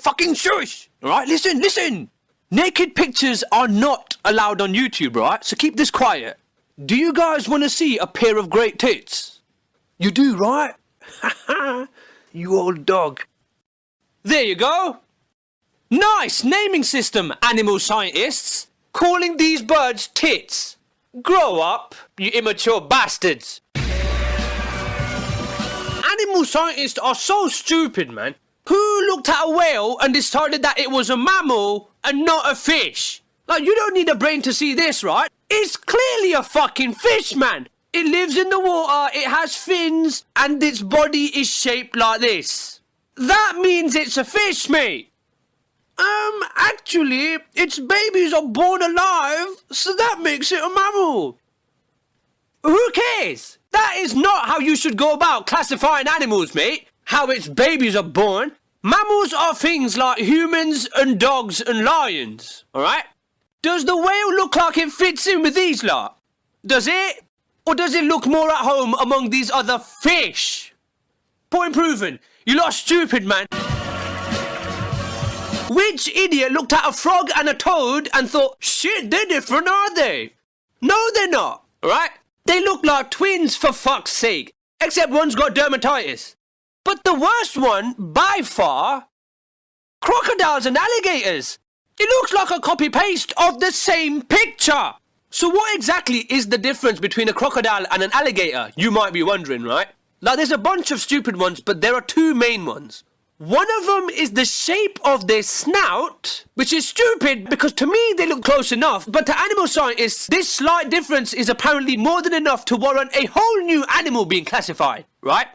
Fucking shush! Alright, listen! Naked pictures are not allowed on YouTube, right? So keep this quiet. Do you guys want to see a pair of great tits? You do, right? Haha, you old dog. There you go. Nice naming system, animal scientists. Calling these birds tits. Grow up, you immature bastards. Animal scientists are so stupid, man. Who looked at a whale and decided that it was a mammal and not a fish? Like, you don't need a brain to see this, right? It's clearly a fucking fish, man. It lives in the water, it has fins, and its body is shaped like this. That means it's a fish, mate. Actually, its babies are born alive, so that makes it a mammal. Who cares? That is not how you should go about classifying animals, mate. How its babies are born. Mammals are things like humans and dogs and lions, alright? Does the whale look like it fits in with these lot? Does it? Or does it look more at home among these other fish? Point proven. You lot are stupid, man. Which idiot looked at a frog and a toad and thought, shit, they're different, are they? No, they're not, alright? They look like twins, for fuck's sake. Except one's got dermatitis. But the worst one, by far, crocodiles and alligators. It looks like a copy-paste of the same picture. So what exactly is the difference between a crocodile and an alligator? You might be wondering, right? Like, there's a bunch of stupid ones, but there are two main ones. One of them is the shape of their snout, which is stupid because to me they look close enough, but to animal scientists, this slight difference is apparently more than enough to warrant a whole new animal being classified, right?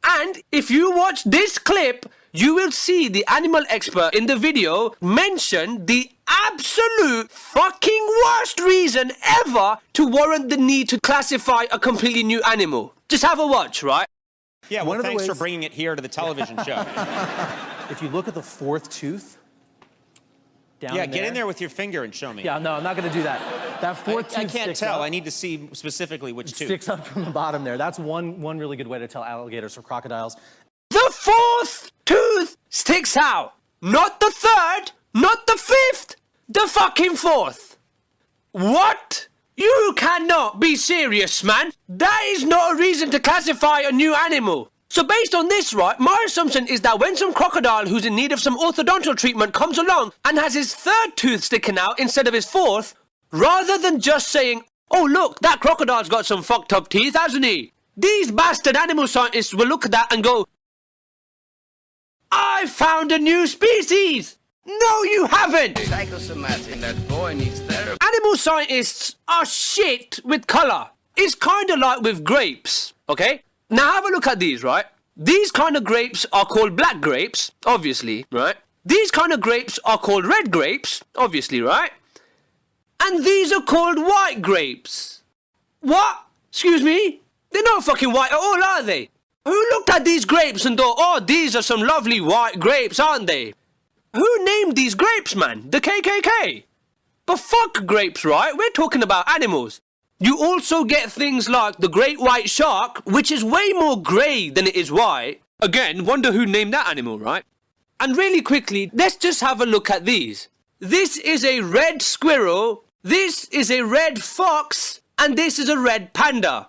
And if you watch this clip, you will see the animal expert in the video mention the absolute fucking worst reason ever to warrant the need to classify a completely new animal. Just have a watch, right? Yeah, well, thanks for bringing it here to the television show. If you look at the fourth tooth, down get in there with your finger and show me. Yeah, no, I'm not going to do that. That fourth tooth I can't tell. up. I need to see specifically which tooth. Sticks up from the bottom there. That's one really good way to tell alligators from crocodiles. The fourth tooth sticks out. Not the third, not the fifth, the fucking fourth. What? You cannot be serious, man. That is not a reason to classify a new animal. So based on this, right, my assumption is that when some crocodile who's in need of some orthodontal treatment comes along and has his third tooth sticking out instead of his fourth, rather than just saying, oh look, that crocodile's got some fucked up teeth, hasn't he? These bastard animal scientists will look at that and go, I found a new species! No, you haven't! Psychosomatic, that boy needs therapy. Animal scientists are shit with colour. It's kind of like with grapes, okay? Now have a look at these, right? These kind of grapes are called black grapes, obviously, right? These kind of grapes are called red grapes, obviously, right? And these are called white grapes. What? Excuse me? They're not fucking white at all, are they? Who looked at these grapes and thought, oh, these are some lovely white grapes, aren't they? Who named these grapes, man? The KKK? But fuck grapes, right? We're talking about animals. You also get things like the great white shark, which is way more grey than it is white. Again, wonder who named that animal, right? And really quickly, let's just have a look at these. This is a red squirrel, this is a red fox, and this is a red panda.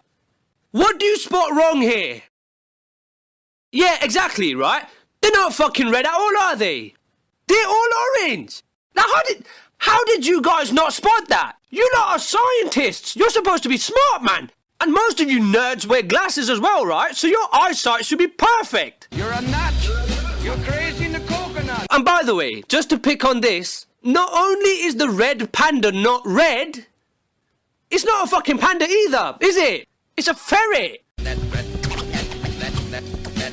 What do you spot wrong here? Yeah, exactly, right? They're not fucking red at all, are they? They're all orange. Now, how did you guys not spot that? You lot are scientists. You're supposed to be smart, man. And most of you nerds wear glasses as well, right? So your eyesight should be perfect. You're a nut. You're crazy in the coconut. And by the way, just to pick on this, not only is the red panda not red, it's not a fucking panda either, is it? It's a ferret.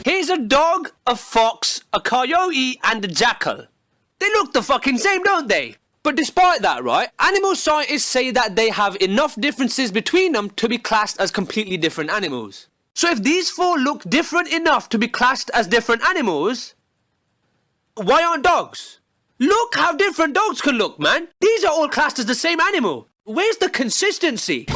Here's a dog, a fox, a coyote, and a jackal. They look the fucking same, don't they? But despite that, right, animal scientists say that they have enough differences between them to be classed as completely different animals. So if these four look different enough to be classed as different animals, why aren't dogs? Look how different dogs can look, man. These are all classed as the same animal. Where's the consistency?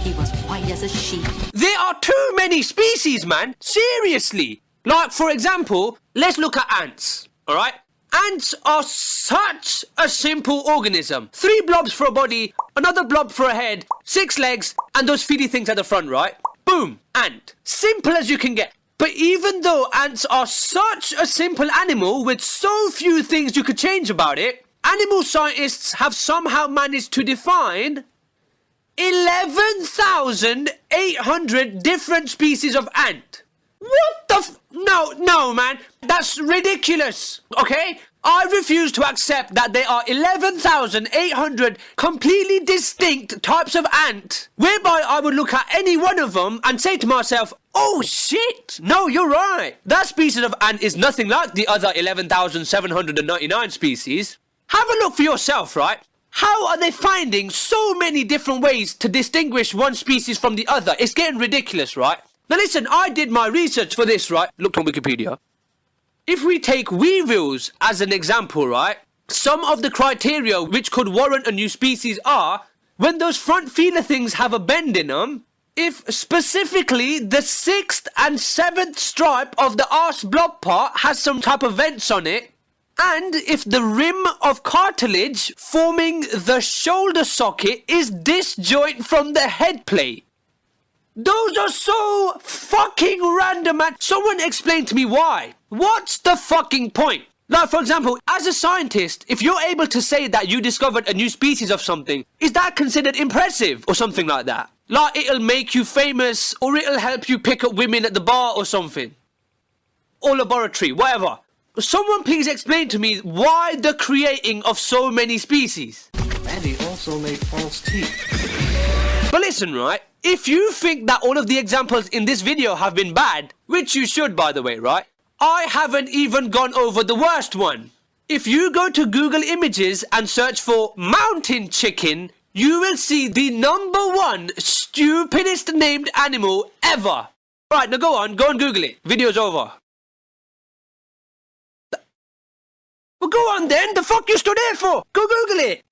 He was white as a sheet. There are too many species, man. Seriously. Like, for example, let's look at ants, alright? Ants are such a simple organism. 3 blobs for a body, another blob for a head, 6 legs, and those feely things at the front, right? Boom, ant. Simple as you can get. But even though ants are such a simple animal with so few things you could change about it, animal scientists have somehow managed to define 11,800 different species of ant. What the No, man. That's ridiculous, okay? I refuse to accept that there are 11,800 completely distinct types of ant, whereby I would look at any one of them and say to myself, oh shit, no, you're right. That species of ant is nothing like the other 11,799 species. Have a look for yourself, right? How are they finding so many different ways to distinguish one species from the other? It's getting ridiculous, right? Now listen, I did my research for this, right? Looked on Wikipedia. If we take weevils as an example, right? Some of the criteria which could warrant a new species are when those front feeler things have a bend in them, if specifically the 6th and 7th stripe of the arse blob part has some type of vents on it, and if the rim of cartilage forming the shoulder socket is disjoint from the head plate. Those are so fucking random, man. Someone explain to me why. What's the fucking point? Like, for example, as a scientist, if you're able to say that you discovered a new species of something, is that considered impressive or something like that? Like, it'll make you famous, or it'll help you pick up women at the bar or something. Or laboratory, whatever. Someone please explain to me why the creating of so many species. And he also made false teeth. But listen, right? If you think that all of the examples in this video have been bad, which you should, by the way, right? I haven't even gone over the worst one. If you go to Google Images and search for mountain chicken, you will see the #1 stupidest named animal ever. Right, now go on Google it. Video's over. Well, go on then. The fuck you stood there for? Go Google it.